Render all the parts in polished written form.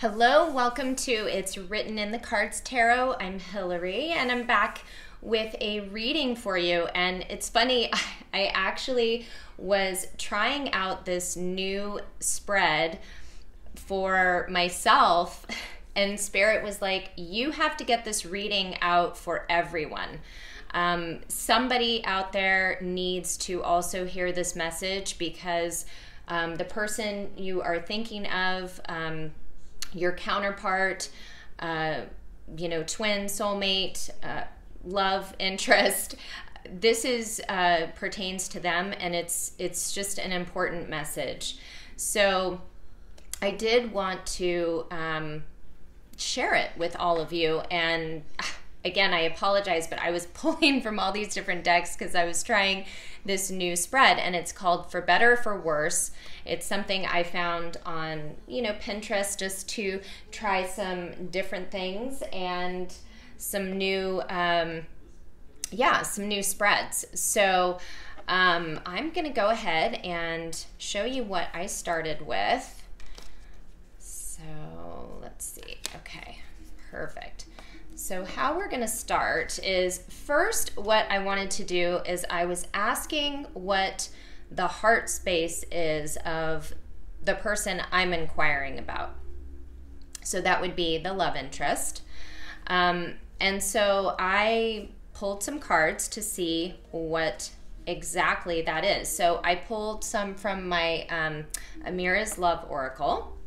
Hello, welcome to It's Written in the Cards Tarot. I'm Hillary and I'm back with a reading for you. And it's funny, I actually was trying out this new spread for myself, and Spirit was like, you have to get this reading out for everyone. Somebody out there needs to also hear this message because the person you are thinking of, your counterpart, twin, soulmate, love interest, this is pertains to them, and it's just an important message. So I did want to share it with all of you. And again, I apologize, but I was pulling from all these different decks because I was trying this new spread, and it's called For Better, For Worse. It's something I found on, Pinterest, just to try some different things and some new, some new spreads. So I'm going to go ahead and show you what I started with. So let's see. Okay, perfect. So how we're going to start is, first, what I wanted to do is I was asking what the heart space is of the person I'm inquiring about. So that would be the love interest. And so I pulled some cards to see what exactly that is. So I pulled some from my Amira's Love Oracle,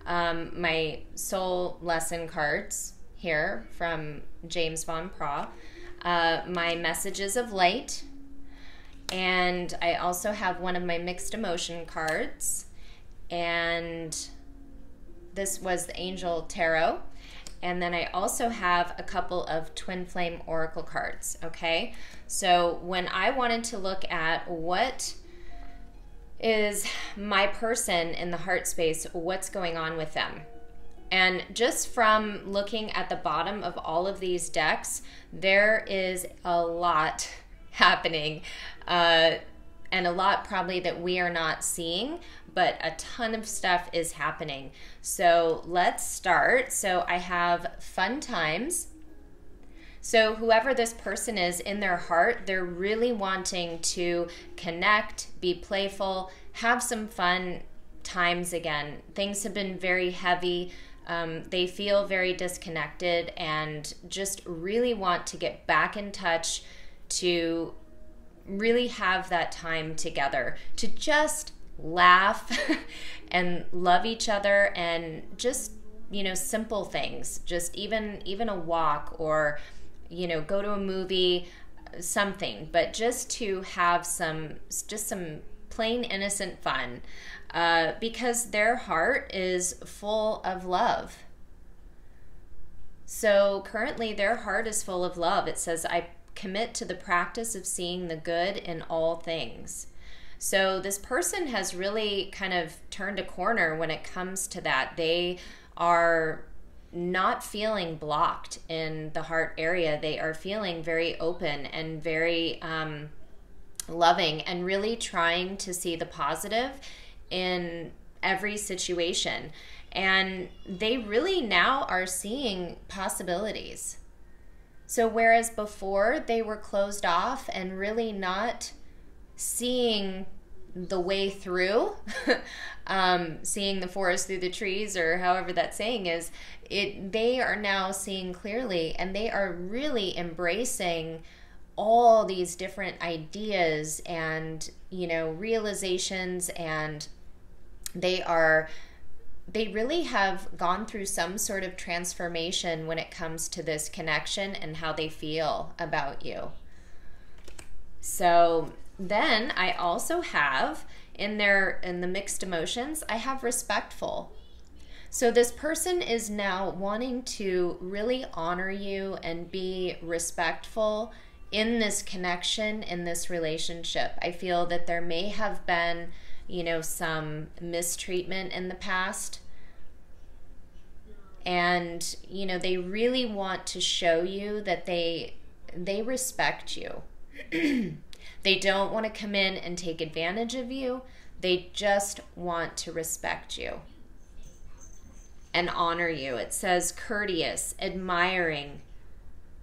my soul lesson cards here from James Van Praagh, my Messages of Light, and I also have one of my mixed emotion cards, and this was the Angel Tarot, and then I also have a couple of Twin Flame Oracle cards, okay? So when I wanted to look at what is my person in the heart space, what's going on with them, and just from looking at the bottom of all of these decks, there is a lot happening, and a lot probably that we are not seeing, but a ton of stuff is happening. So let's start. So I have fun times. So whoever this person is in their heart, they're really wanting to connect, be playful, have some fun times again. Things have been very heavy. They feel very disconnected and just really want to get back in touch, to really have that time together, to just laugh and love each other, and just, simple things, just even a walk, or, go to a movie, something, but just to have some plain innocent fun. Because their heart is full of love. So currently their heart is full of love. It says, I commit to the practice of seeing the good in all things. So this person has really kind of turned a corner when it comes to that. They are not feeling blocked in the heart area. They are feeling very open and very loving, and really trying to see the positive in every situation. And they really now are seeing possibilities. So whereas before they were closed off and really not seeing the way through, seeing the forest through the trees, or however that saying is, they are now seeing clearly, and they are really embracing all these different ideas and, realizations, and they really have gone through some sort of transformation when it comes to this connection and how they feel about you. So then I also have in the mixed emotions, I have respectful. So this person is now wanting to really honor you and be respectful in this connection, in this relationship. I feel that there may have been, some mistreatment in the past. And, they really want to show you that they respect you. They don't want to come in and take advantage of you. They just want to respect you. and honor you. It says courteous, admiring.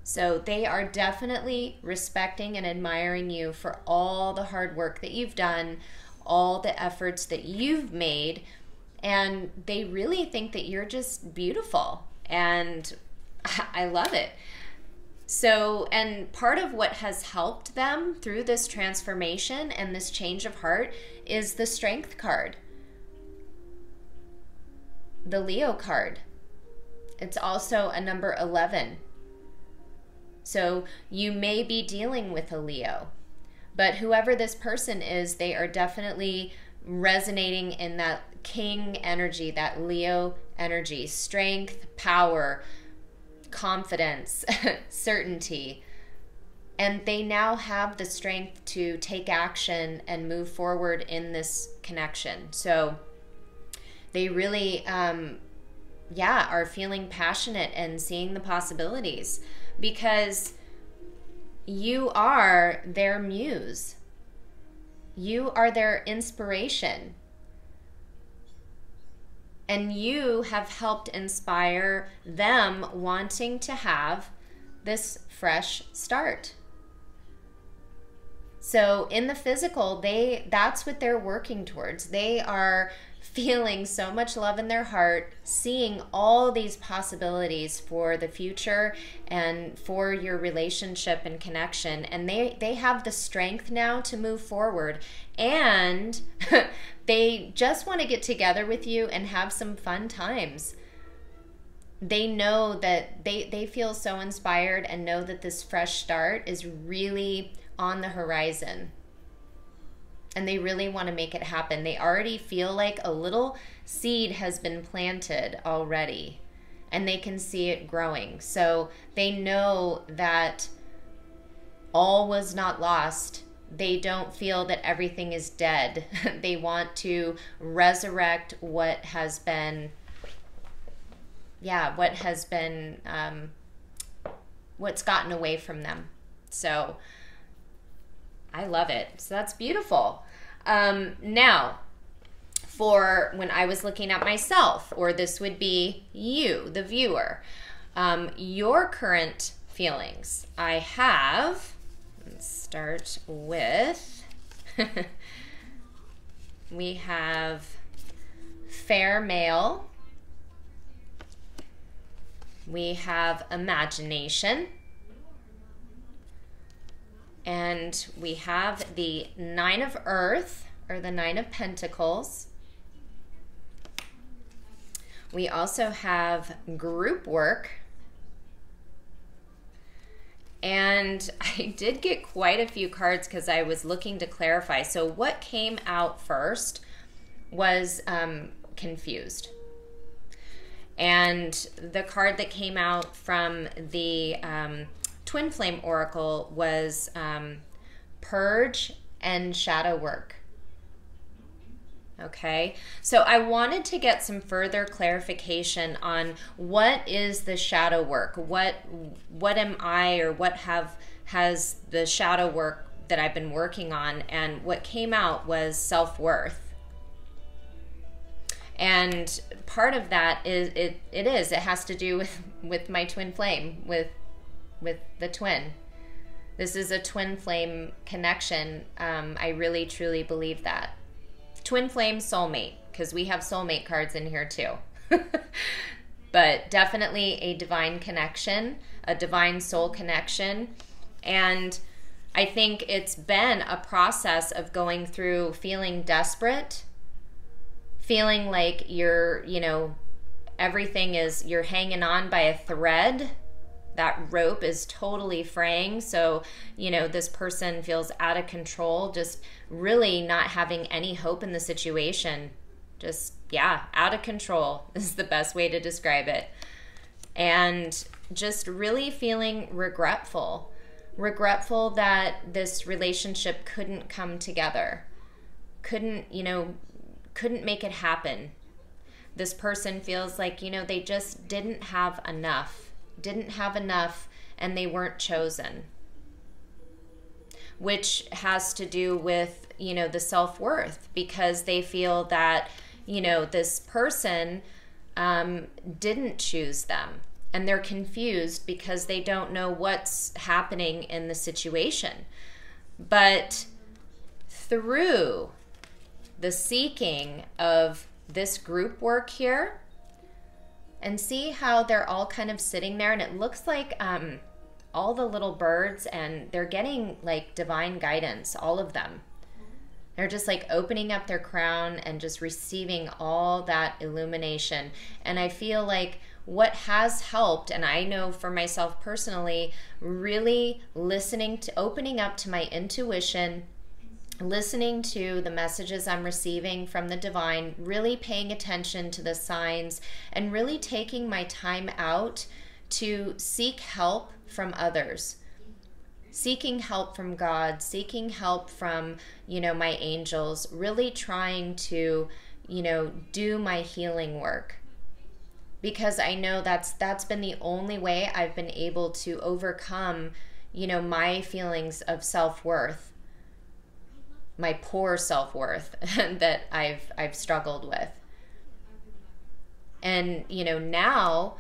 So they are definitely respecting and admiring you for all the hard work that you've done, all the efforts that you've made, and they really think that you're just beautiful, and I love it. So, and part of what has helped them through this transformation and this change of heart is the Strength card, the Leo card. It's also a number 11. So you may be dealing with a Leo, but whoever this person is, they are definitely resonating in that King energy, that Leo energy, strength, power, confidence, certainty. And they now have the strength to take action and move forward in this connection. So they really, are feeling passionate and seeing the possibilities, because you are their muse. You are their inspiration. And you have helped inspire them wanting to have this fresh start. So in the physical, that's what they're working towards. They are feeling so much love in their heart, seeing all these possibilities for the future and for your relationship and connection. And they have the strength now to move forward. And they just want to get together with you and have some fun times. They know that they feel so inspired and know that this fresh start is really on the horizon. And they really want to make it happen. They already feel like a little seed has been planted already, and they can see it growing. So they know that all was not lost. They don't feel that everything is dead. They want to resurrect what has been, what's gotten away from them. So I love it. So that's beautiful. Now, for when I was looking at myself, or this would be you, the viewer, your current feelings. I have, let's start with, we have fair male, we have imagination, and we have the Nine of Earth, or the Nine of Pentacles. We also have group work. And I did get quite a few cards because I was looking to clarify. So what came out first was confused. And the card that came out from the Twin Flame Oracle was Purge and Shadow Work. Okay, so I wanted to get some further clarification on what is the shadow work. What am I, or what has the shadow work that I've been working on? And what came out was self-worth. And part of that is it has to do with my twin flame, with the twin. This is a twin flame connection. I really truly believe that. Twin flame soulmate, because we have soulmate cards in here too. But definitely a divine connection, a divine soul connection. And I think it's been a process of going through feeling desperate, feeling like you're hanging on by a thread. That rope is totally fraying. So, this person feels out of control, just really not having any hope in the situation. Just, out of control is the best way to describe it. And just really feeling regretful that this relationship couldn't come together. Couldn't make it happen. This person feels like, they just didn't have enough, and they weren't chosen, which has to do with, the self-worth, because they feel that, this person didn't choose them. And they're confused because they don't know what's happening in the situation. But through the seeking of this group work here, and see how they're all kind of sitting there, and it looks like all the little birds, and they're getting like divine guidance, all of them. They're just like opening up their crown and just receiving all that illumination. And I feel like what has helped, and I know for myself personally, really listening to, opening up to my intuition, listening to the messages I'm receiving from the divine, really paying attention to the signs, and really taking my time out to seek help from others. Seeking help from God, seeking help from, my angels, really trying to, do my healing work. Because I know that's been the only way I've been able to overcome, my feelings of self-worth, my poor self-worth that I've struggled with. And, now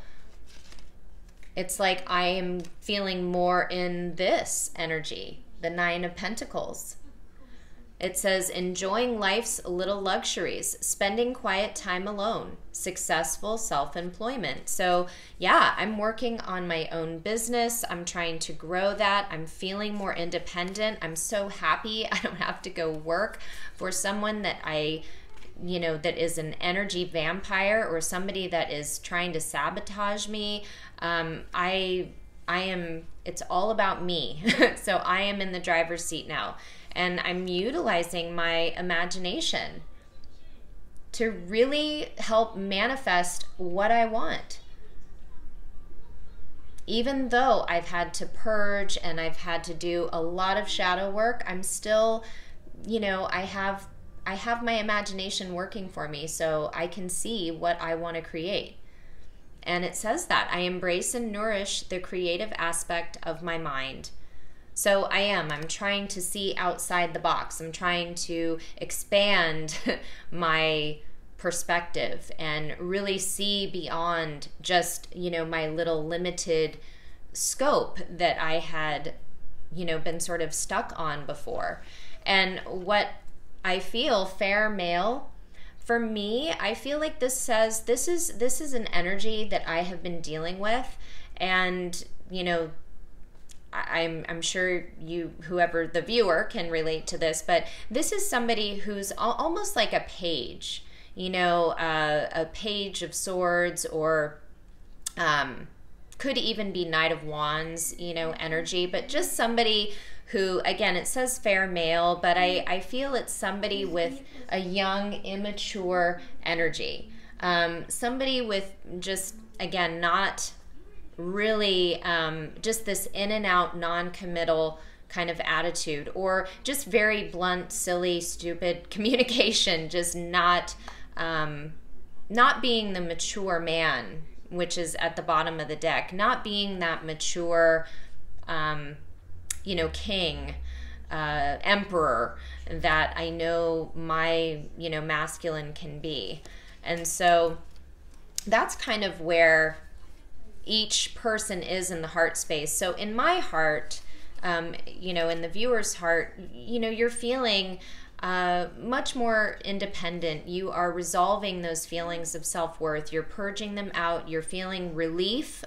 it's like I am feeling more in this energy, the Nine of Pentacles. It says, enjoying life's little luxuries, spending quiet time alone, successful self-employment. So yeah, I'm working on my own business. I'm trying to grow that. I'm feeling more independent. I'm so happy I don't have to go work for someone that that is an energy vampire, or somebody that is trying to sabotage me. I am, it's all about me. So I am in the driver's seat now, and I'm utilizing my imagination to really help manifest what I want. Even though I've had to purge and I've had to do a lot of shadow work, I'm still, I have my imagination working for me, so I can see what I want to create. And it says that I embrace and nourish the creative aspect of my mind. So I'm trying to see outside the box. I'm trying to expand my perspective and really see beyond just, my little limited scope that I had, been sort of stuck on before. And what I feel, fair male, for me, I feel like this says this is an energy that I have been dealing with, and I'm sure whoever the viewer can relate to this, but this is somebody who's almost like a page, a page of swords, or could even be Knight of Wands, energy, but just somebody who, again, it says fair male, but I feel it's somebody with a young, immature energy. Somebody with just, again, not really just this in and out, non-committal kind of attitude, or just very blunt, silly, stupid communication, just not being the mature man, which is at the bottom of the deck, not being that mature, king, emperor that I know my, masculine can be. And so that's kind of where each person is in the heart space. So in my heart, in the viewer's heart, you're feeling much more independent. You are resolving those feelings of self-worth. You're purging them out. You're feeling relief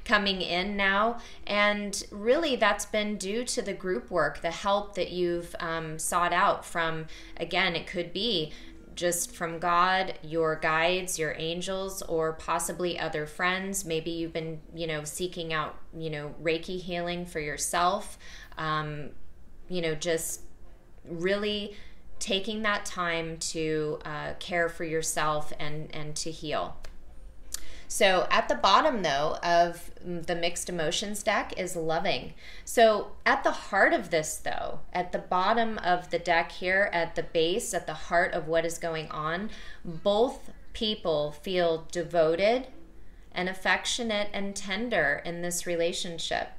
coming in now. And really that's been due to the group work, the help that you've sought out from, again, it could be just from God, your guides, your angels, or possibly other friends. Maybe you've been, seeking out, Reiki healing for yourself. Just really taking that time to care for yourself and to heal. So at the bottom, though, of the mixed emotions deck is loving. So at the heart of this, though, at the bottom of the deck here, at the base, at the heart of what is going on, both people feel devoted and affectionate and tender in this relationship.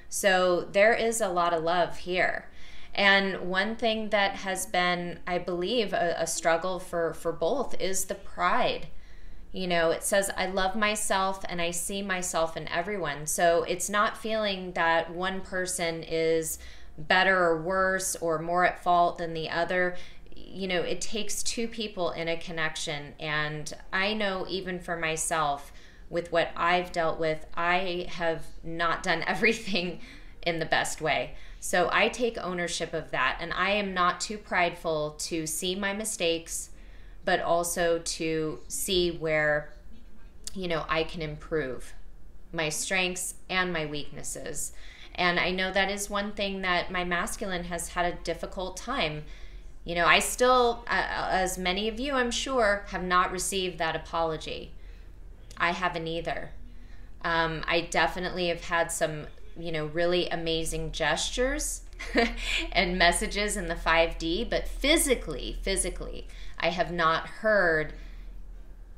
So there is a lot of love here. And one thing that has been, I believe, a struggle for both is the pride. It says, I love myself and I see myself in everyone. So it's not feeling that one person is better or worse or more at fault than the other. It takes two people in a connection. And I know even for myself, with what I've dealt with, I have not done everything in the best way. So I take ownership of that. And I am not too prideful to see my mistakes, but also to see where, I can improve my strengths and my weaknesses. And I know that is one thing that my masculine has had a difficult time. I still, as many of you, I'm sure, have not received that apology. I haven't either. I definitely have had some, really amazing gestures and messages in the 5D, but physically, I have not heard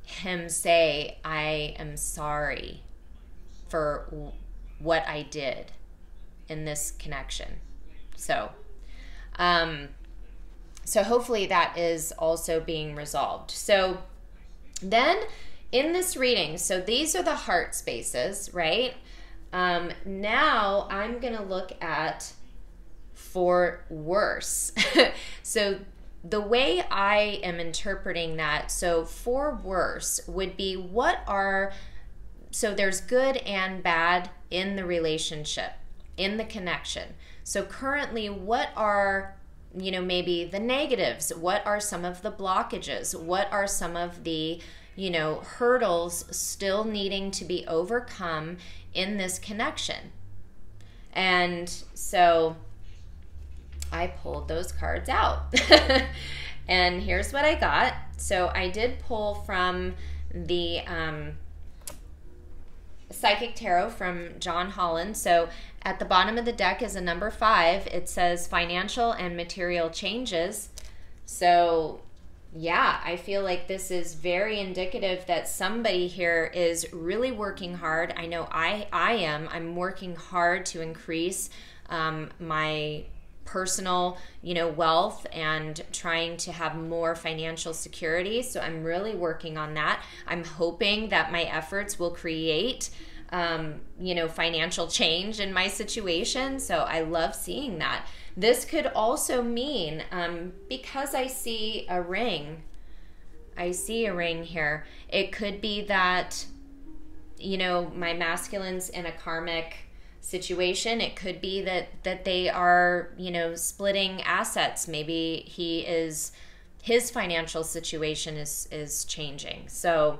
him say, I am sorry for what I did in this connection. So hopefully that is also being resolved. So then in this reading, so these are the heart spaces, right? Now I'm going to look at for worse. So the way I am interpreting that, so for worse would be so there's good and bad in the relationship, in the connection. So currently, what are, maybe the negatives? What are some of the blockages? What are some of the, hurdles still needing to be overcome in this connection? And so I pulled those cards out. And here's what I got. So I did pull from the Psychic Tarot from John Holland. So at the bottom of the deck is a number 5. It says financial and material changes. So yeah, I feel like this is very indicative that somebody here is really working hard. I know I am. I'm working hard to increase my personal, wealth and trying to have more financial security. So I'm really working on that. I'm hoping that my efforts will create, financial change in my situation. So I love seeing that. This could also mean, because I see a ring here, it could be that, my masculine's in a karmic situation. It could be that they are, splitting assets. Maybe his financial situation is changing. So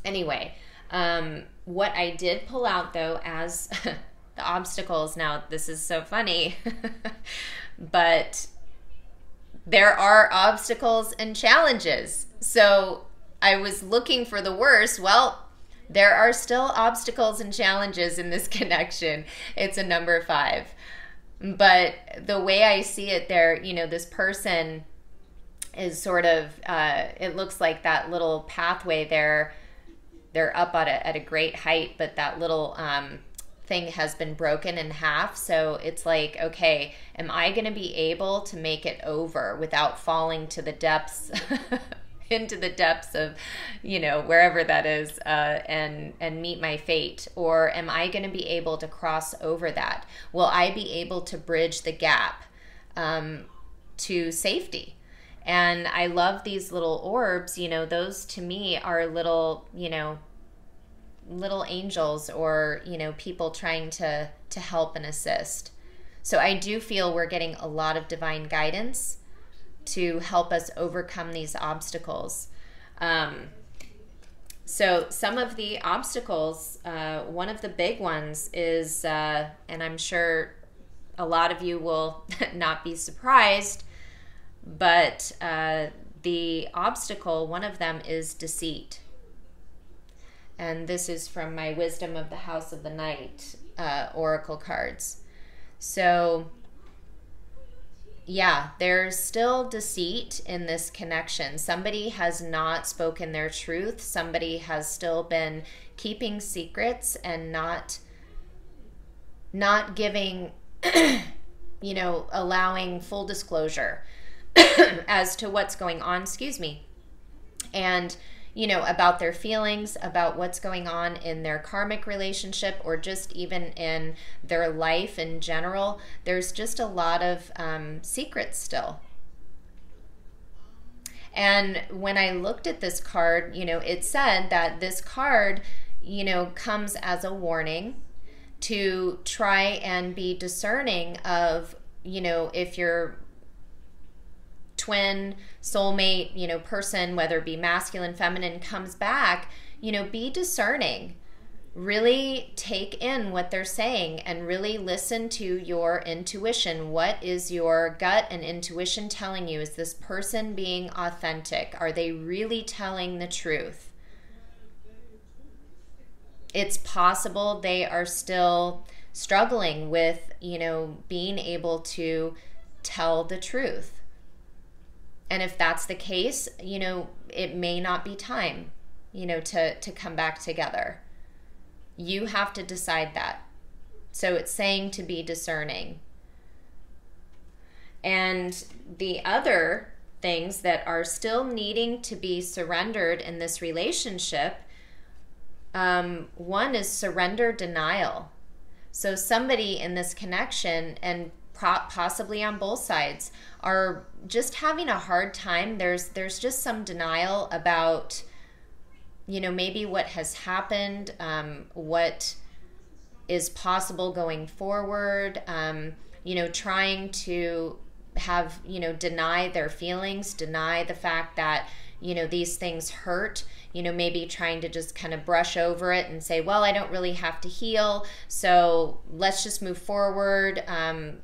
anyway, what I did pull out though as the obstacles, now this is so funny, but there are obstacles and challenges. So I was looking for the worst. Well, there are still obstacles and challenges in this connection. It's a number 5. But the way I see it there, this person is sort of, it looks like that little pathway there, they're up at a great height, but that little thing has been broken in half. So it's like, okay, am I going to be able to make it over without falling to the depths into the depths of, wherever that is, and meet my fate? Or am I going to be able to cross over that? Will I be able to bridge the gap to safety? And I love these little orbs. Those to me are little, little angels, or, people trying to help and assist. So I do feel we're getting a lot of divine guidance to help us overcome these obstacles. So some of the obstacles, one of the big ones is, and I'm sure a lot of you will not be surprised, but the obstacle, one of them is deceit. And this is from my Wisdom of the House of the Night oracle cards. So yeah, there's still deceit in this connection. Somebody has not spoken their truth. Somebody has still been keeping secrets and not giving, allowing full disclosure as to what's going on, And, you know, about their feelings, about what's going on in their karmic relationship, or just even in their life in general. There's just a lot of secrets still. And when I looked at this card, you know, it said that this card, you know, comes as a warning to try and be discerning of, you know, if your twin, soulmate, you know, person, whether it be masculine, feminine, comes back, you know, be discerning. Really take in what they're saying and really listen to your intuition. What is your gut and intuition telling you? Is this person being authentic? Are they really telling the truth? It's possible they are still struggling with, you know, being able to tell the truth. And if that's the case, you know, it may not be time, you know, to come back together. You have to decide that. So it's saying to be discerning. And the other things that are still needing to be surrendered in this relationship, one is surrender denial. So somebody in this connection, and possibly on both sides, are just having a hard time. There's just some denial about, you know, maybe what has happened, what is possible going forward, you know, trying to have, you know, deny their feelings, deny the fact that, you know, these things hurt, you know, maybe trying to just kind of brush over it and say, well, I don't really have to heal, so let's just move forward,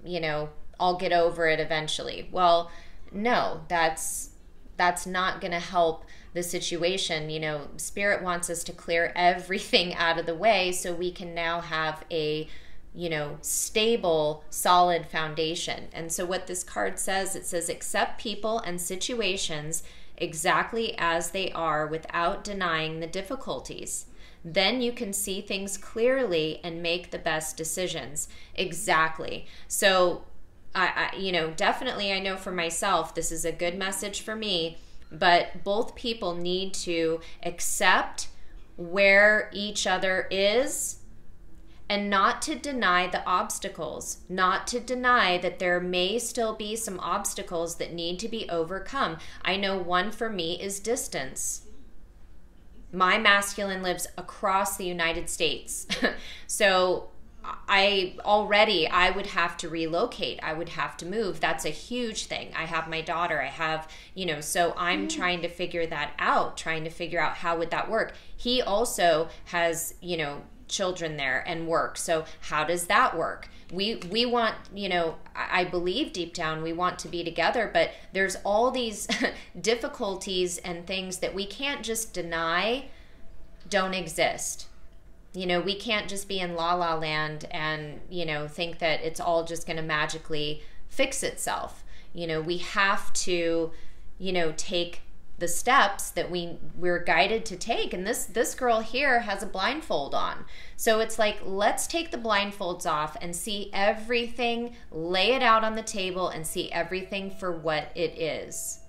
you know, I'll get over it eventually. Well, no, that's not going to help the situation. You know, Spirit wants us to clear everything out of the way so we can now have a, you know, stable, solid foundation. And so what this card says, it says, accept people and situations exactly as they are without denying the difficulties. Then you can see things clearly and make the best decisions. Exactly. So, I you know, definitely I know for myself, this is a good message for me, but both people need to accept where each other is and not to deny the obstacles, not to deny that there may still be some obstacles that need to be overcome. I know one for me is distance. My masculine lives across the United States. So I would have to relocate. I would have to move. That's a huge thing. I have my daughter. I have, you know, so I'm trying to figure that out, trying to figure out how would that work. He also has, you know, children there and work. So how does that work? We want, you know, I believe deep down we want to be together, but there's all these difficulties and things that we can't just deny don't exist. You know, we can't just be in la la land and, you know, think that it's all just going to magically fix itself. You know, we have to, you know, take the steps that we're guided to take. And this girl here has a blindfold on. So it's like, let's take the blindfolds off and see everything, lay it out on the table and see everything for what it is.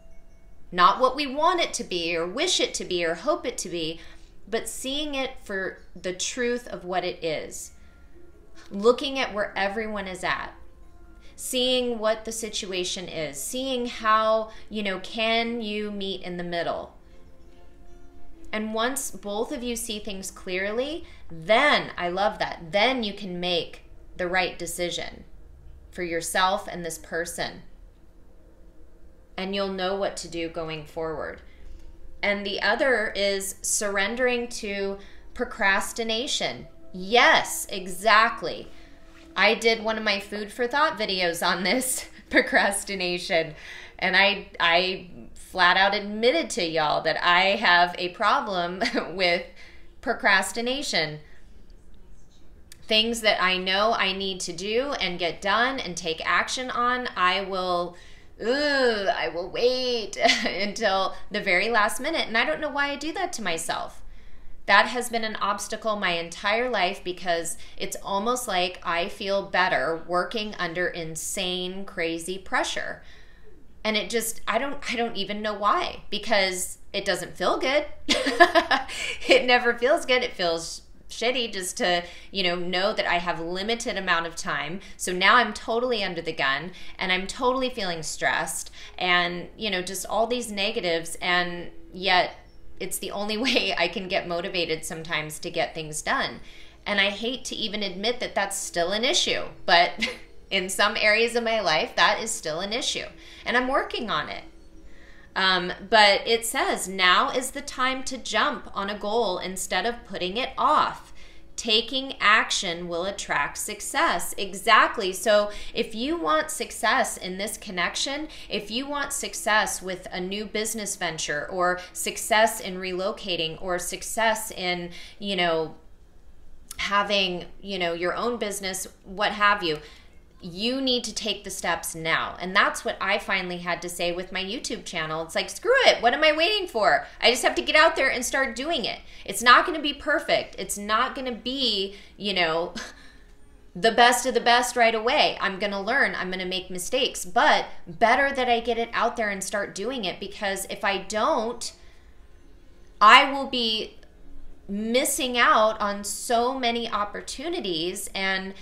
Not what we want it to be or wish it to be or hope it to be, but seeing it for the truth of what it is. Looking at where everyone is at. Seeing what the situation is. Seeing how, you know, can you meet in the middle? And once both of you see things clearly, then, I love that, then you can make the right decision for yourself and this person. And you'll know what to do going forward. And the other is surrendering to procrastination. Yes, exactly. I did one of my food for thought videos on this, procrastination. And I flat out admitted to y'all that I have a problem with procrastination. Things that I know I need to do and get done and take action on, I will wait until the very last minute. And I don't know why I do that to myself. That has been an obstacle my entire life because it's almost like I feel better working under insane, crazy pressure. And it just, I don't even know why, because it doesn't feel good. It never feels good. It feels shitty just to, know that I have limited amount of time. So now I'm totally under the gun and I'm totally feeling stressed and, just all these negatives. And yet it's the only way I can get motivated sometimes to get things done. And I hate to even admit that that's still an issue, but in some areas of my life, that is still an issue. And I'm working on it. But it says, now is the time to jump on a goal instead of putting it off. Taking action will attract success. Exactly. So if you want success in this connection, if you want success with a new business venture, or success in relocating, or success in, having, your own business, what have you, you need to take the steps now. And that's what I finally had to say with my YouTube channel. It's like, screw it. What am I waiting for? I just have to get out there and start doing it. It's not going to be perfect. It's not going to be, the best of the best right away. I'm going to learn. I'm going to make mistakes. But better that I get it out there and start doing it, because if I don't, I will be missing out on so many opportunities and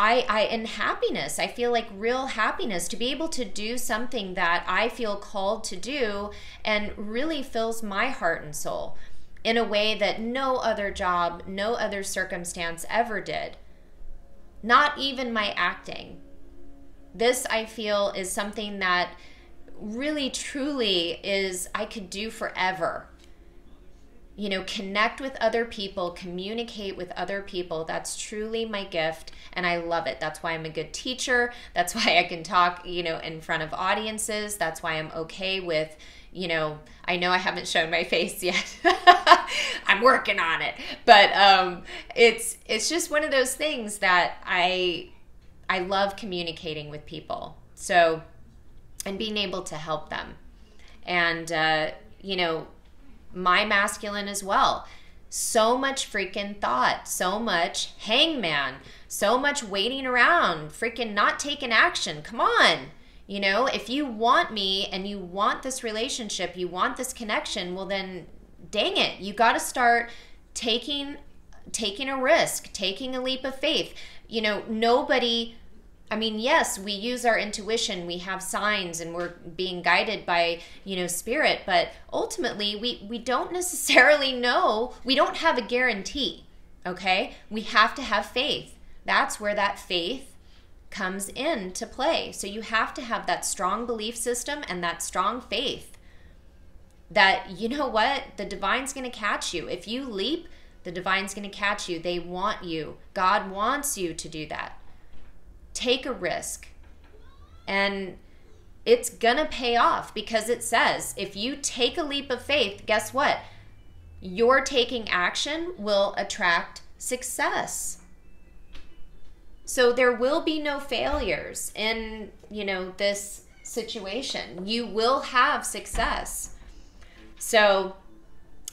in happiness. I feel like real happiness to be able to do something that I feel called to do and really fills my heart and soul in a way that no other job, no other circumstance ever did. Not even my acting. This, I feel, is something that really truly is I could do forever. Connect with other people, communicate with other people. That's truly my gift, and I love it. That's why I'm a good teacher. That's why I can talk, in front of audiences. That's why I'm okay with, I know I haven't shown my face yet. I'm working on it. But it's just one of those things that I love communicating with people. So, and being able to help them. And, my masculine as well. So much freaking thought, so much hangman, so much waiting around, freaking not taking action. Come on. If you want me and you want this relationship, you want this connection, well then dang it, you got to start taking a risk, taking a leap of faith. Yes, we use our intuition, we have signs, and we're being guided by, spirit, but ultimately we don't necessarily know. We don't have a guarantee, okay? We have to have faith. That's where that faith comes into play. So you have to have that strong belief system and that strong faith that, the divine's going to catch you. If you leap, the divine's going to catch you. They want you. God wants you to do that. Take a risk, and it's gonna pay off, because it says if you take a leap of faith, guess what? Your taking action will attract success. So there will be no failures in, this situation. You will have success. So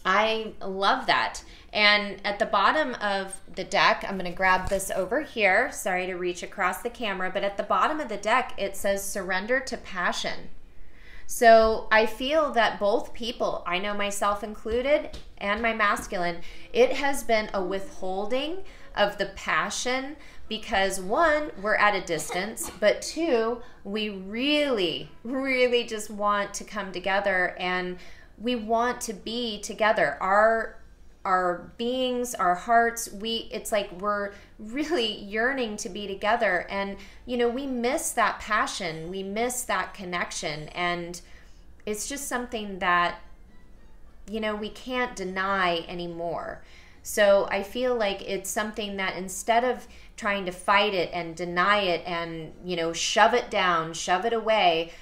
I love that. And at the bottom of the deck, I'm going to grab this over here. Sorry to reach across the camera, but at the bottom of the deck, it says surrender to passion. So I feel that both people, I know myself included and my masculine, it has been a withholding of the passion because one, we're at a distance, but two, we really, really just want to come together and we want to be together. Our beings, our hearts, it's like we're really yearning to be together. And, we miss that passion. We miss that connection. And it's just something that, we can't deny anymore. So I feel like it's something that instead of trying to fight it and deny it and, shove it down, shove it away,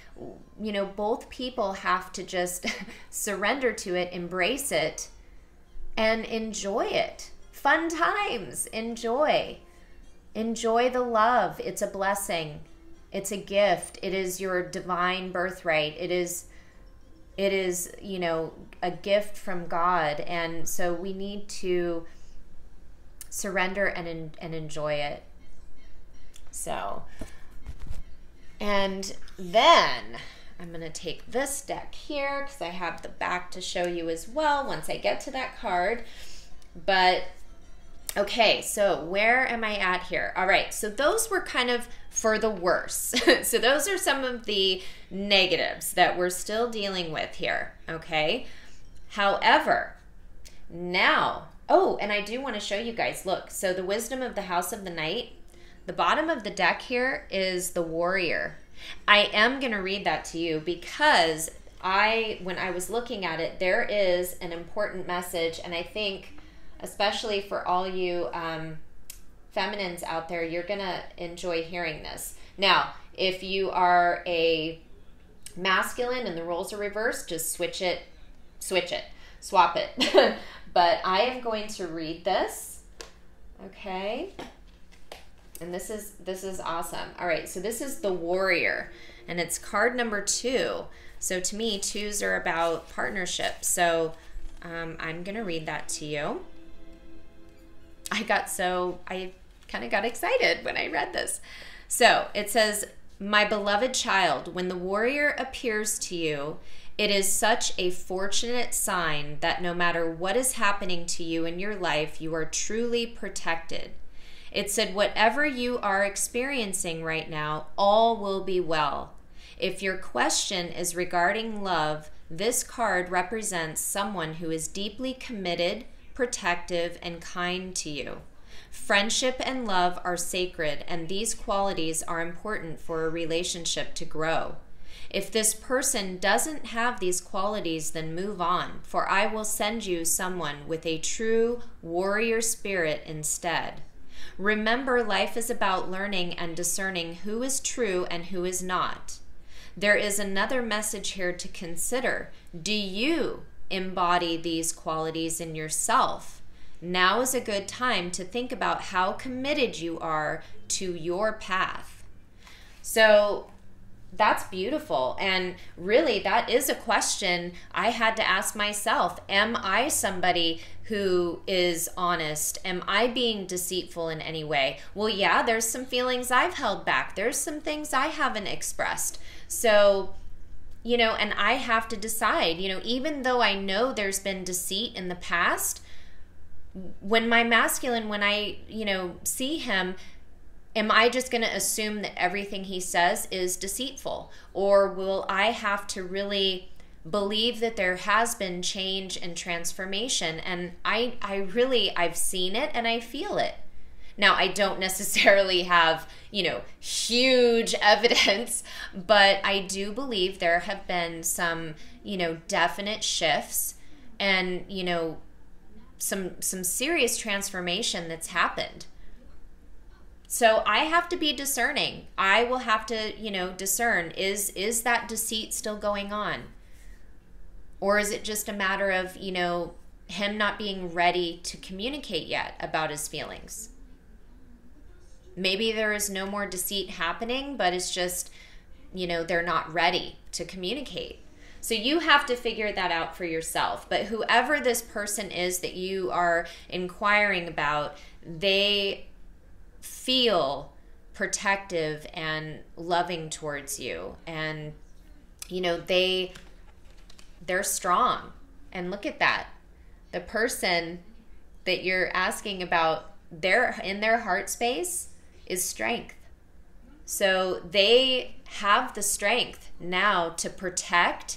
both people have to just surrender to it, embrace it, and enjoy it. Fun times. Enjoy. Enjoy the love. It's a blessing. It's a gift. It is your divine birthright. It is, a gift from God. And so we need to surrender and enjoy it. So And then I'm going to take this deck here because I have the back to show you as well once I get to that card. But okay, so where am I at here? All right, so those were kind of for the worse. So those are some of the negatives that we're still dealing with here, okay? However, now, oh, and I do want to show you guys, look, so the wisdom of the House of the Knight, the bottom of the deck here is the Warrior. I am going to read that to you because when I was looking at it, there is an important message, and I think especially for all you feminines out there, you're going to enjoy hearing this. Now, if you are a masculine and the roles are reversed, just swap it. But I am going to read this, okay? And this is awesome. All right, so this is the Warrior, and it's card number 2. So to me, 2s are about partnership. So I'm going to read that to you. I kind of got excited when I read this. So it says, "My beloved child, when the Warrior appears to you, it is such a fortunate sign that no matter what is happening to you in your life, you are truly protected. It said, whatever you are experiencing right now, all will be well. If your question is regarding love, this card represents someone who is deeply committed, protective, and kind to you. Friendship and love are sacred, and these qualities are important for a relationship to grow. If this person doesn't have these qualities, then move on, for I will send you someone with a true warrior spirit instead. Remember, life is about learning and discerning who is true and who is not. There is another message here to consider. Do you embody these qualities in yourself? Now is a good time to think about how committed you are to your path." So that's beautiful. And really, that is a question I had to ask myself. Am I somebody who is honest? Am I being deceitful in any way? Well, yeah, there's some feelings I've held back. There's some things I haven't expressed. So, and I have to decide, even though I know there's been deceit in the past, when my masculine, when I, see him, am I just going to assume that everything he says is deceitful? Or will I have to really believe that there has been change and transformation? And I've seen it and I feel it. Now, I don't necessarily have, huge evidence, but I do believe there have been some, definite shifts and, some serious transformation that's happened. So I have to be discerning. I will have to, discern, is that deceit still going on? Or is it just a matter of, him not being ready to communicate yet about his feelings? Maybe there is no more deceit happening, but it's just, they're not ready to communicate. So you have to figure that out for yourself. But whoever this person is that you are inquiring about, they feel protective and loving towards you, and they're strong. And look at that, the person that you're asking about, in their heart space is strength. So they have the strength now to protect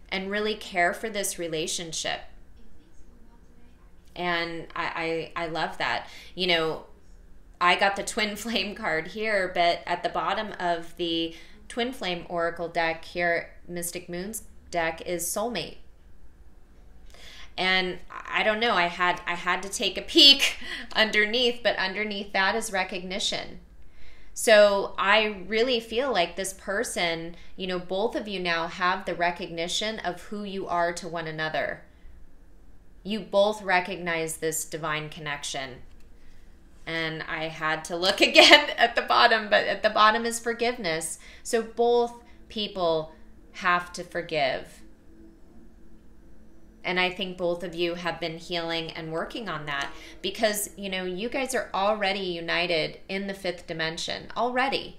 and really care for this relationship. And I love that. I got the Twin Flame card here, but at the bottom of the Twin Flame Oracle deck here, Mystic Moon's deck, is Soulmate. And I don't know, I had to take a peek underneath, but underneath that is recognition. So I really feel like this person, both of you now have the recognition of who you are to one another. You both recognize this divine connection. And I had to look again at the bottom, but at the bottom is forgiveness. So both people have to forgive. And I think both of you have been healing and working on that because, you guys are already united in the 5th dimension, already.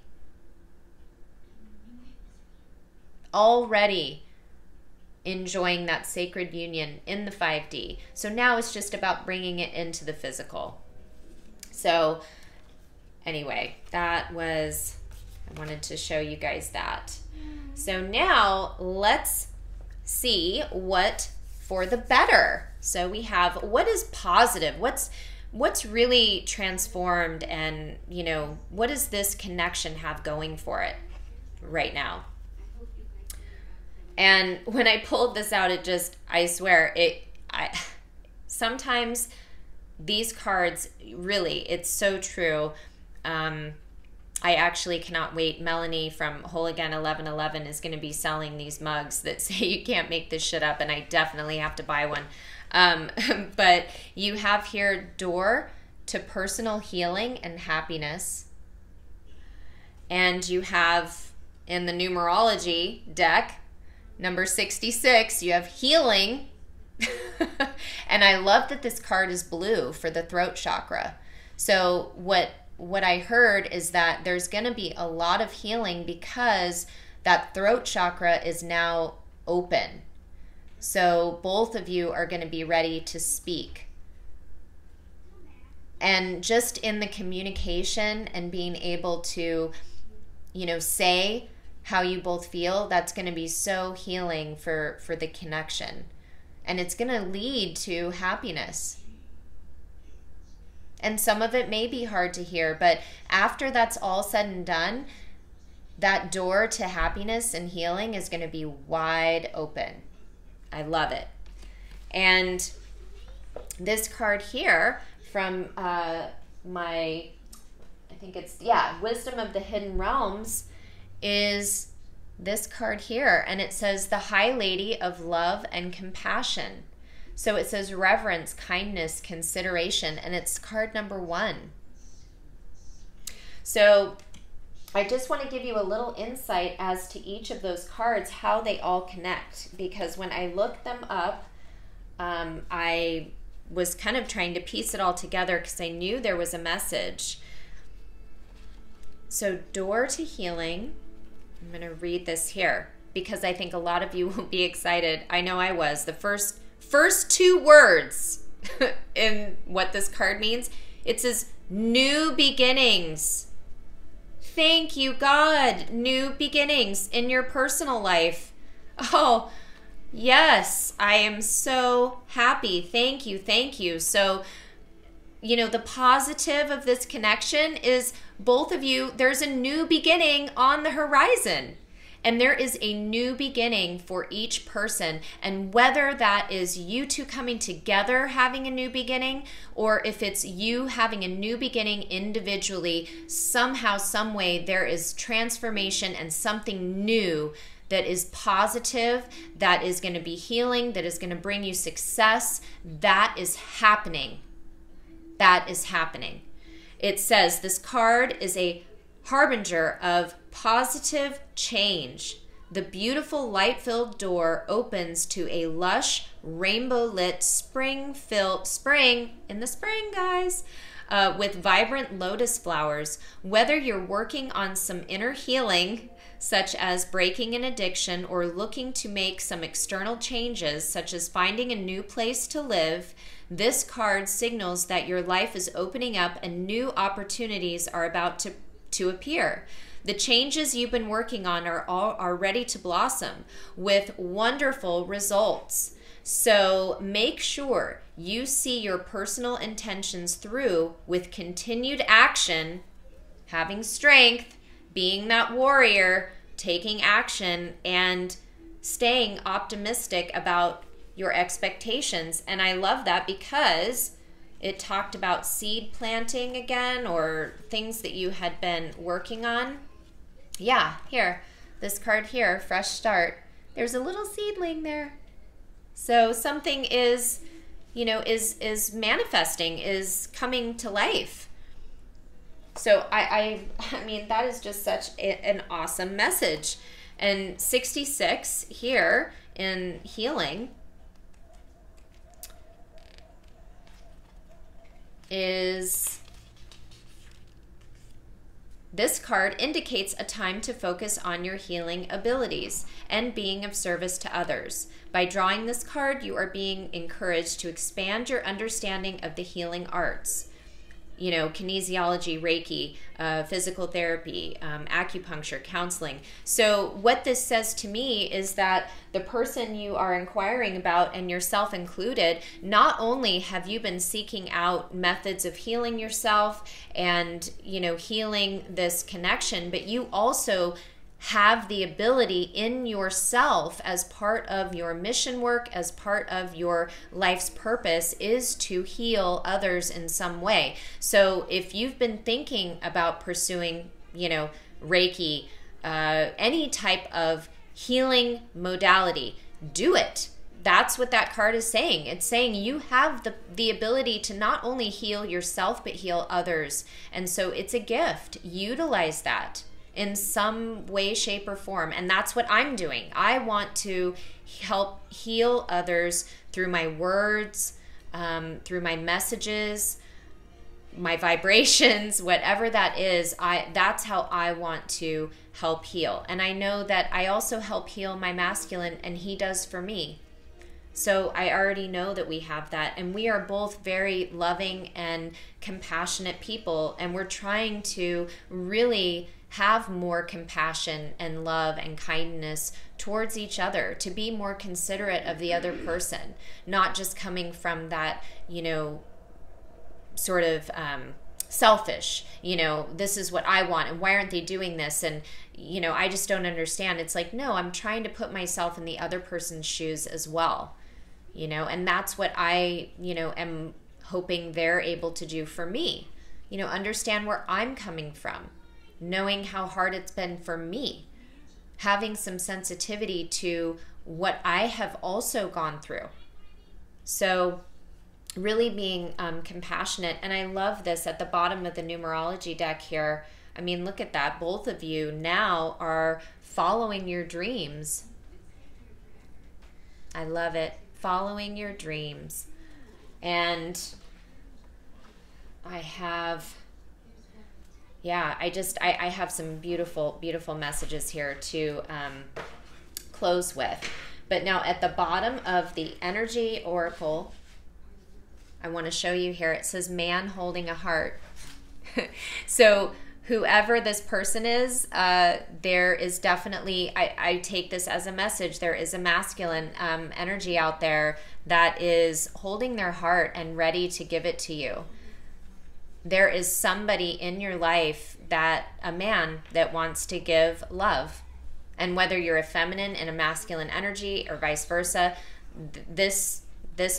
already enjoying that sacred union in the 5D. So now it's just about bringing it into the physical. So anyway, I wanted to show you guys that. So now let's see what for the better. So we have what is positive, what's really transformed, and what does this connection have going for it right now? And when I pulled this out, I swear, sometimes these cards, really, it's so true. I actually cannot wait. Melanie from Whole Again 1111 is going to be selling these mugs that say you can't make this shit up, and I definitely have to buy one. But you have here door to personal healing and happiness. And you have in the numerology deck, number 66, you have healing. And I love that this card is blue for the throat chakra. So what I heard is that there's going to be a lot of healing because that throat chakra is now open. So both of you are going to be ready to speak. And just in the communication and being able to, say how you both feel, that's going to be so healing for the connection. And it's going to lead to happiness. And some of it may be hard to hear, but after that's all said and done, that door to happiness and healing is going to be wide open. I love it. And this card here from Wisdom of the Hidden Realms is this card here. And it says, the High Lady of Love and Compassion. So it says reverence, kindness, consideration, and it's card number 1. So I just want to give you a little insight as to each of those cards, how they all connect. Because when I looked them up, I was kind of trying to piece it all together because I knew there was a message. So door to healing, I'm going to read this here because I think a lot of you will be excited. I know I was. The first 2 words in what this card means, it says new beginnings. Thank you, God. New beginnings in your personal life. Oh, yes, I am so happy. Thank you. Thank you. So, the positive of this connection is both of you, there's a new beginning on the horizon. And there is a new beginning for each person. And whether that is you two coming together having a new beginning, or if it's you having a new beginning individually, somehow, some way, there is transformation and something new that is positive, that is going to be healing, that is going to bring you success. That is happening. That is happening. It says this card is a harbinger of positive change. The beautiful light-filled door opens to a lush, rainbow-lit spring in the spring, guys, with vibrant lotus flowers. Whether you're working on some inner healing, such as breaking an addiction, or looking to make some external changes, such as finding a new place to live, this card signals that your life is opening up and new opportunities are about to appear. The changes you've been working on are ready to blossom with wonderful results. So make sure you see your personal intentions through with continued action, having strength, being that warrior, taking action, and staying optimistic about your expectations. And I love that because it talked about seed planting again, or things that you had been working on. Yeah, here, this card here, fresh start. There's a little seedling there. So something is, is manifesting, is coming to life. So I mean, that is just such an awesome message. And 66 here in healing This card indicates a time to focus on your healing abilities and being of service to others. By drawing this card, you are being encouraged to expand your understanding of the healing arts. You know, kinesiology, Reiki, physical therapy, acupuncture, counseling. So what this says to me is that the person you are inquiring about, and yourself included, not only have you been seeking out methods of healing yourself and, you know, healing this connection, but you also have the ability in yourself, as part of your mission work, as part of your life's purpose, is to heal others in some way. So if you've been thinking about pursuing, you know, Reiki, any type of healing modality, do it. That's what that card is saying. It's saying you have the ability to not only heal yourself, but heal others. And so it's a gift. Utilize that in some way, shape, or form. And that's what I'm doing. I want to help heal others through my words, through my messages, my vibrations, whatever that is. That's how I want to help heal. And I know that I also help heal my masculine, and he does for me. So I already know that we have that, and we are both very loving and compassionate people, and we're trying to really have more compassion and love and kindness towards each other, to be more considerate of the other person, not just coming from that, you know, sort of selfish, you know, this is what I want and why aren't they doing this, and, you know, I just don't understand. It's like, no, I'm trying to put myself in the other person's shoes as well, you know, and that's what I, you know, am hoping they're able to do for me, you know, understand where I'm coming from, knowing how hard it's been for me, having some sensitivity to what I have also gone through. So really being compassionate. And I love this at the bottom of the numerology deck here. I mean, look at that. Both of you now are following your dreams. I love it. Following your dreams. And I have... yeah, I have some beautiful, beautiful messages here to close with. But now at the bottom of the energy oracle, I want to show you here, it says man holding a heart. So whoever this person is, there is definitely, I take this as a message, there is a masculine energy out there that is holding their heart and ready to give it to you. There is somebody in your life, that a man that wants to give love. And whether you're a feminine and a masculine energy or vice versa, this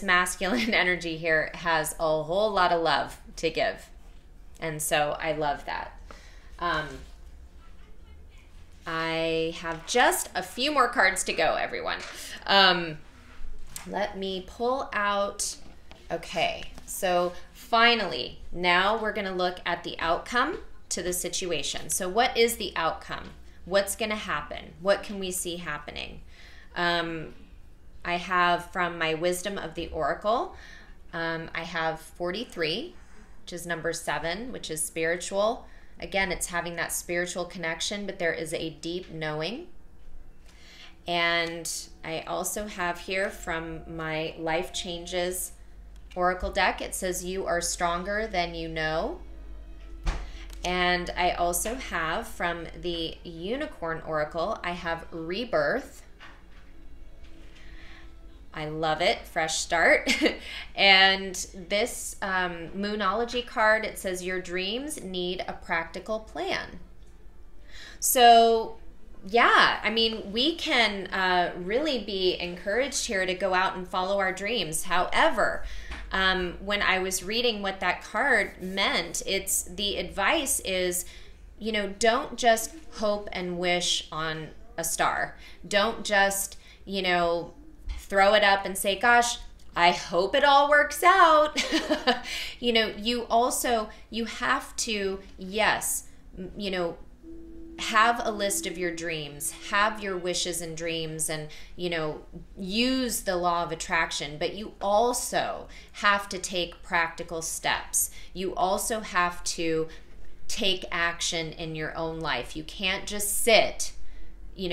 masculine energy here has a whole lot of love to give. And so I love that. I have just a few more cards to go, everyone. Let me pull out, okay, so finally, now we're going to look at the outcome to the situation. So what is the outcome? What's going to happen? What can we see happening? I have from my Wisdom of the Oracle, I have 43, which is number 7, which is spiritual. Again, it's having that spiritual connection, but there is a deep knowing. And I also have here from my Life Changes Oracle deck, it says you are stronger than you know. And I also have from the Unicorn Oracle, I have Rebirth. I love it, fresh start. And this Moonology card, it says your dreams need a practical plan. So yeah, I mean, we can really be encouraged here to go out and follow our dreams. However, when I was reading what that card meant, it's the advice is, you know, don't just hope and wish on a star. Don't just, you know, throw it up and say, gosh, I hope it all works out. You know, you have to, yes, you know, have a list of your dreams, have your wishes and dreams, and, you know, use the law of attraction, but you also have to take practical steps. You also have to take action in your own life. You can't just sit,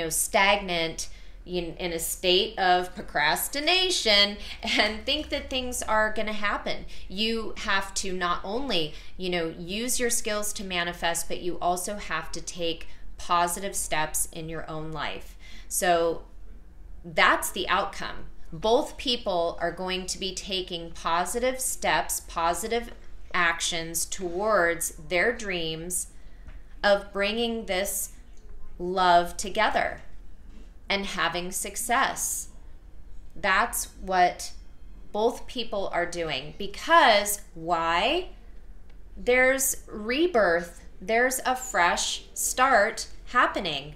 stagnant in a state of procrastination and think that things are going to happen. You have to not only, use your skills to manifest, but you also have to take positive steps in your own life. So that's the outcome. Both people are going to be taking positive steps, positive actions towards their dreams of bringing this love together and having success. That's what both people are doing. Because why? There's rebirth. There's a fresh start happening.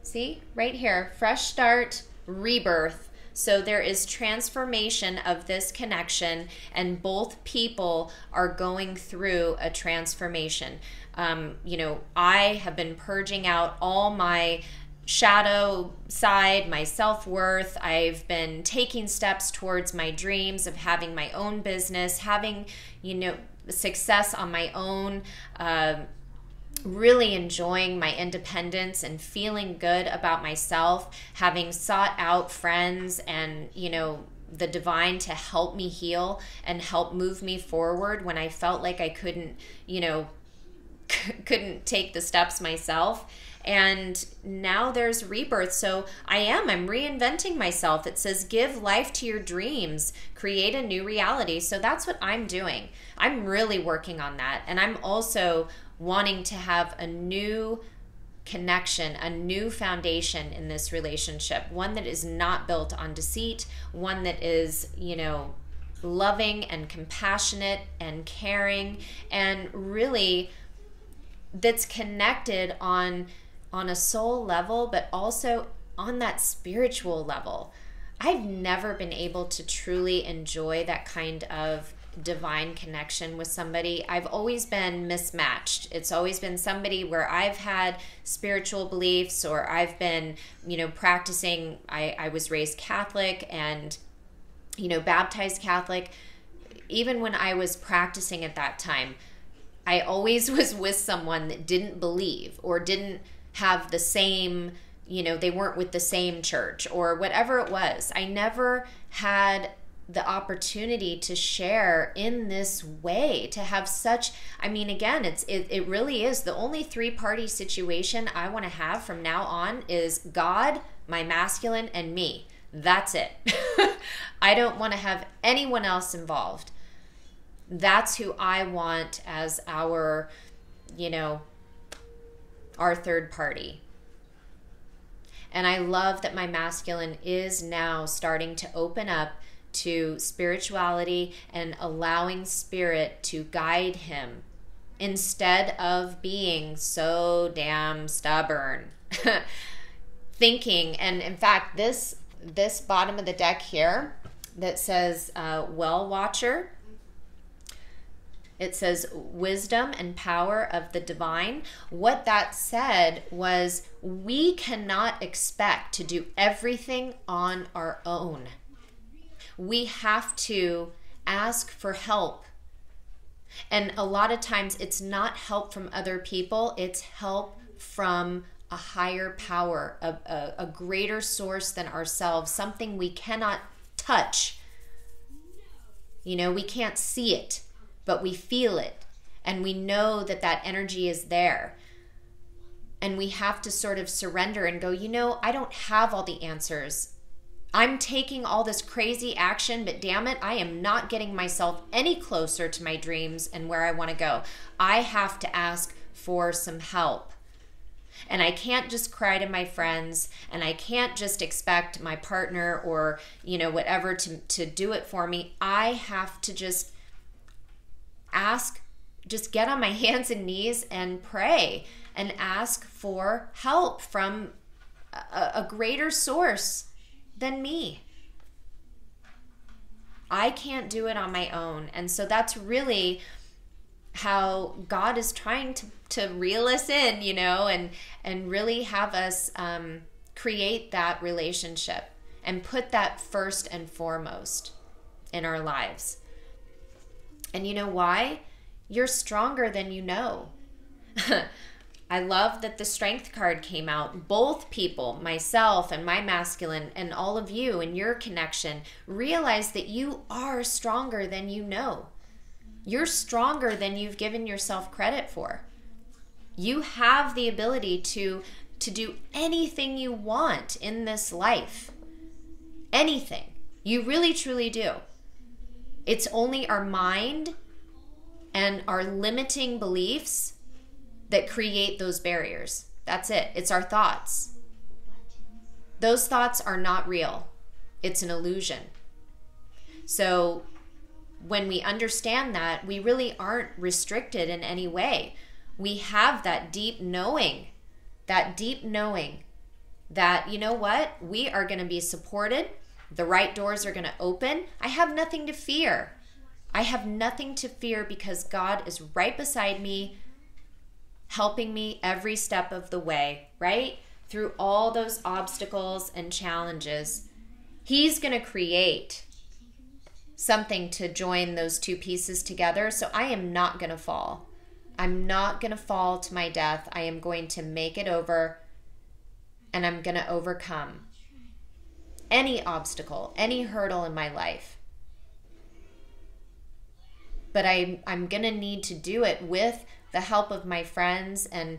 See, right here, fresh start, rebirth. So there is transformation of this connection, and both people are going through a transformation. I have been purging out all my shadow side, my self-worth. I've been taking steps towards my dreams of having my own business, having, success on my own, really enjoying my independence and feeling good about myself, having sought out friends and, the divine to help me heal and help move me forward when I felt like I couldn't take the steps myself. And now there's rebirth. So I'm reinventing myself. It says, give life to your dreams, create a new reality. So that's what I'm doing. I'm really working on that. And I'm also wanting to have a new connection, a new foundation in this relationship, one that is not built on deceit, one that is, loving and compassionate and caring, and really that's connected on a soul level, but also on that spiritual level. I've never been able to truly enjoy that kind of divine connection with somebody. I've always been mismatched. It's always been somebody where I've had spiritual beliefs, or I've been, practicing. I was raised Catholic and, baptized Catholic. Even when I was practicing at that time, I always was with someone that didn't believe or didn't have the same, they weren't with the same church or whatever it was. I never had the opportunity to share in this way, to have such, again, it really is the only three-party situation I want to have from now on is God, my masculine, and me. That's it. I don't want to have anyone else involved. That's who I want as our third party. And I love that my masculine is now starting to open up to spirituality and allowing spirit to guide him instead of being so damn stubborn. Thinking, and in fact, this bottom of the deck here that says Well Watcher, it says wisdom and power of the divine. What that said was we cannot expect to do everything on our own. We have to ask for help. And a lot of times it's not help from other people, it's help from a higher power, a greater source than ourselves, something we cannot touch. We can't see it, but we feel it. And we know that that energy is there. And we have to sort of surrender and go, I don't have all the answers. I'm taking all this crazy action, but damn it, I am not getting myself any closer to my dreams and where I want to go. I have to ask for some help. And I can't just cry to my friends, and I can't just expect my partner or, whatever to do it for me. I have to just get on my hands and knees and pray and ask for help from a greater source than me. I can't do it on my own. And so that's really how God is trying to reel us in, and really have us create that relationship and put that first and foremost in our lives. And you know why? You're stronger than you know. I love that the strength card came out. Both people, myself and my masculine, and all of you in your connection, realize that you are stronger than you know. You're stronger than you've given yourself credit for. You have the ability to do anything you want in this life. Anything. You really, truly do. It's only our mind and our limiting beliefs that create those barriers. That's it. It's our thoughts. Those thoughts are not real. It's an illusion. So when we understand that, we really aren't restricted in any way. We have that deep knowing that, you know what? We are going to be supported. The right doors are going to open. I have nothing to fear. I have nothing to fear because God is right beside me, helping me every step of the way, right? Through all those obstacles and challenges. He's going to create something to join those two pieces together. So I am not going to fall. I'm not going to fall to my death. I am going to make it over, and I'm going to overcome any obstacle, any hurdle in my life. But I'm going to need to do it with the help of my friends and,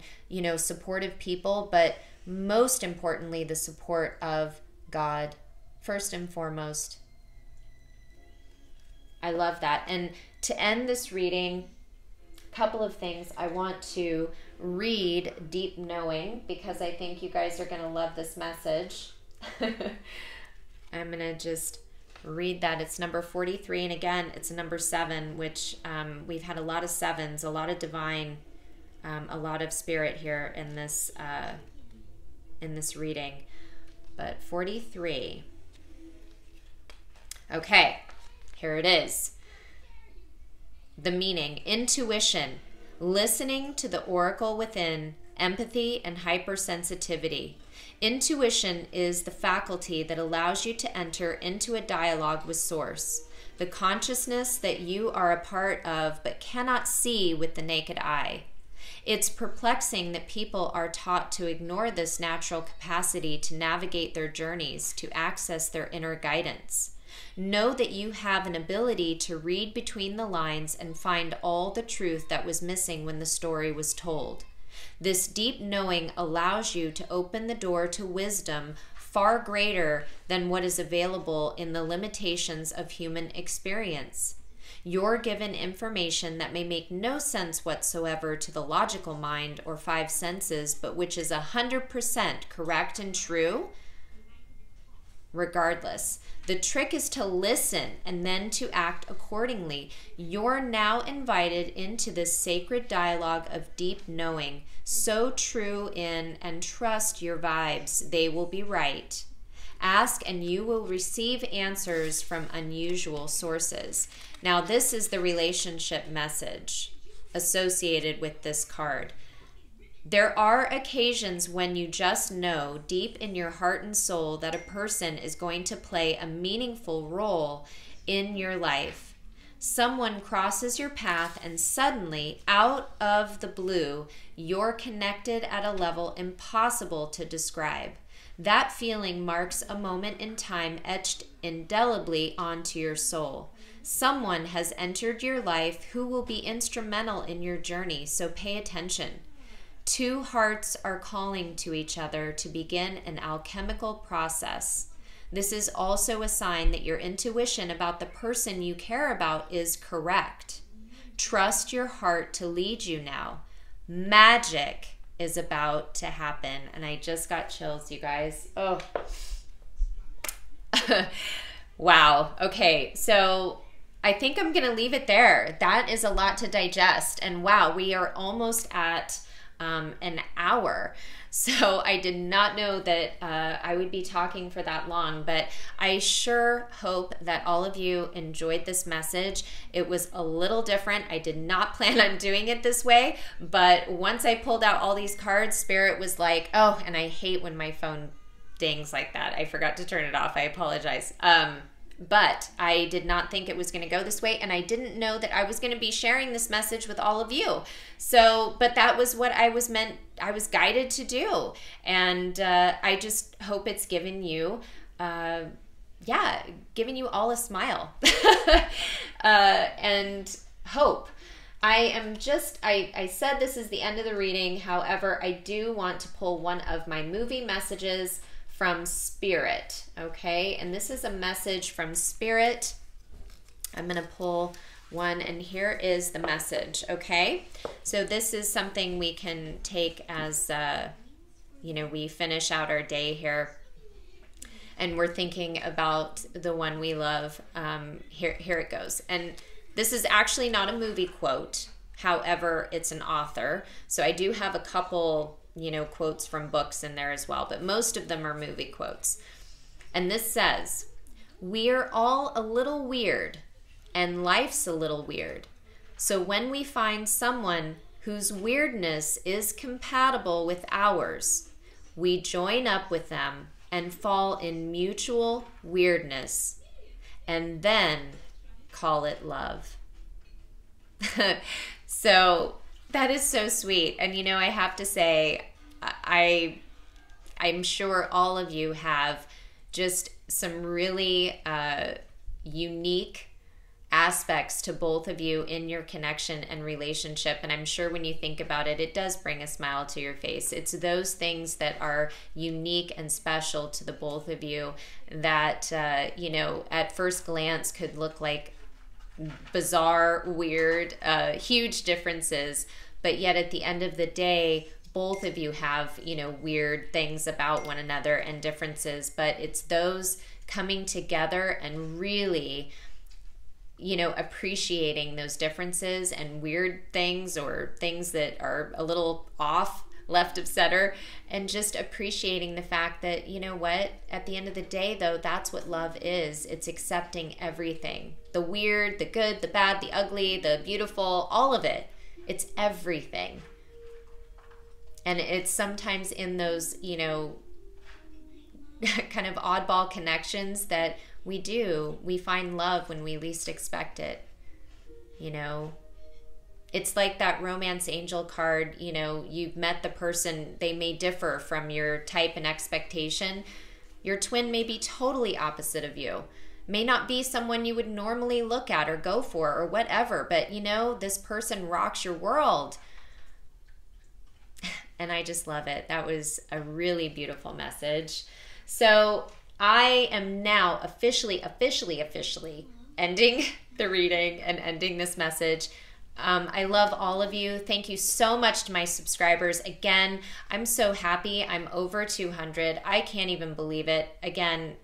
supportive people, but most importantly, the support of God, first and foremost. I love that. And to end this reading, a couple of things. I want to read Deep Knowing because I think you guys are going to love this message. I'm going to just read that. It's number 43, and again, it's number 7, which we've had a lot of 7s, a lot of divine, a lot of spirit here in this reading. But 43. Okay, here it is. The meaning: intuition, listening to the oracle within, empathy and hypersensitivity. Intuition is the faculty that allows you to enter into a dialogue with Source, the consciousness that you are a part of but cannot see with the naked eye. It's perplexing that people are taught to ignore this natural capacity to navigate their journeys, to access their inner guidance. Know that you have an ability to read between the lines and find all the truth that was missing when the story was told. This deep knowing allows you to open the door to wisdom far greater than what is available in the limitations of human experience. You're given information that may make no sense whatsoever to the logical mind or 5 senses, but which is 100% correct and true regardless. The trick is to listen and then to act accordingly. You're now invited into this sacred dialogue of deep knowing. So true in and trust your vibes. They will be right. Ask and you will receive answers from unusual sources. Now, this is the relationship message associated with this card. There are occasions when you just know deep in your heart and soul that a person is going to play a meaningful role in your life. Someone crosses your path and suddenly, out of the blue, you're connected at a level impossible to describe. That feeling marks a moment in time etched indelibly onto your soul. Someone has entered your life who will be instrumental in your journey, so pay attention. 2 hearts are calling to each other to begin an alchemical process. This is also a sign that your intuition about the person you care about is correct. Trust your heart to lead you now. Magic is about to happen. And I just got chills, you guys. Oh. Wow. Okay, so I think I'm going to leave it there. That is a lot to digest. And wow, we are almost at an hour. So I did not know that I would be talking for that long, but I sure hope that all of you enjoyed this message. It was a little different. I did not plan on doing it this way, but once I pulled out all these cards, Spirit was like, oh, and I hate when my phone dings like that. I forgot to turn it off. I apologize. But I did not think it was going to go this way, and I didn't know that I was going to be sharing this message with all of you. So, but that was what I was guided to do. And I just hope it's given you, giving you all a smile and hope. I said this is the end of the reading. However, I do want to pull one of my movie messages from Spirit, okay? And this is a message from Spirit. I'm going to pull one, and here is the message, okay? So this is something we can take as, we finish out our day here, and we're thinking about the one we love. Here it goes. And this is actually not a movie quote. However, it's an author. So I do have a couple quotes from books in there as well, but most of them are movie quotes. And this says, "We're all a little weird, and life's a little weird. So when we find someone whose weirdness is compatible with ours, we join up with them and fall in mutual weirdness, and then call it love." So that is so sweet. And I have to say, I'm sure all of you have just some really unique aspects to both of you in your connection and relationship. And I'm sure when you think about it, it does bring a smile to your face. It's those things that are unique and special to the both of you that, at first glance could look like bizarre, weird, huge differences. But yet at the end of the day, both of you have, weird things about one another and differences. But it's those coming together and really appreciating those differences and weird things or things that are a little off, left of center, and just appreciating the fact that, at the end of the day, though, that's what love is. It's accepting everything. The weird, the good, the bad, the ugly, the beautiful, all of it. It's everything. And it's sometimes in those, kind of oddball connections that we find love when we least expect it. It's like that romance angel card, you've met the person, they may differ from your type and expectation. Your twin may be totally opposite of you. May not be someone you would normally look at or go for or whatever, but this person rocks your world. And I just love it. That was a really beautiful message. So I am now officially ending the reading and ending this message. I love all of you. Thank you so much to my subscribers. Again, I'm so happy. I'm over 200. I can't even believe it. Again,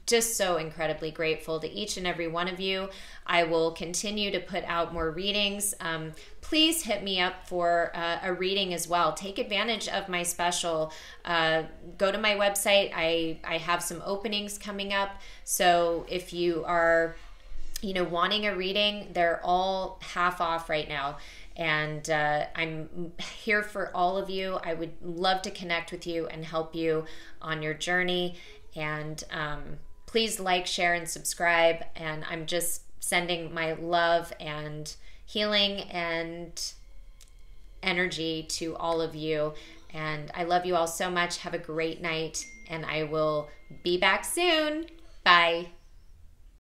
just so incredibly grateful to each and every one of you. I will continue to put out more readings. Please hit me up for a reading as well. Take advantage of my special. Go to my website. I have some openings coming up. So if you are wanting a reading, they're all half off right now. And I'm here for all of you. I would love to connect with you and help you on your journey. And please like, share, and subscribe. And I'm just sending my love and healing and energy to all of you. And I love you all so much. Have a great night. And I will be back soon. Bye.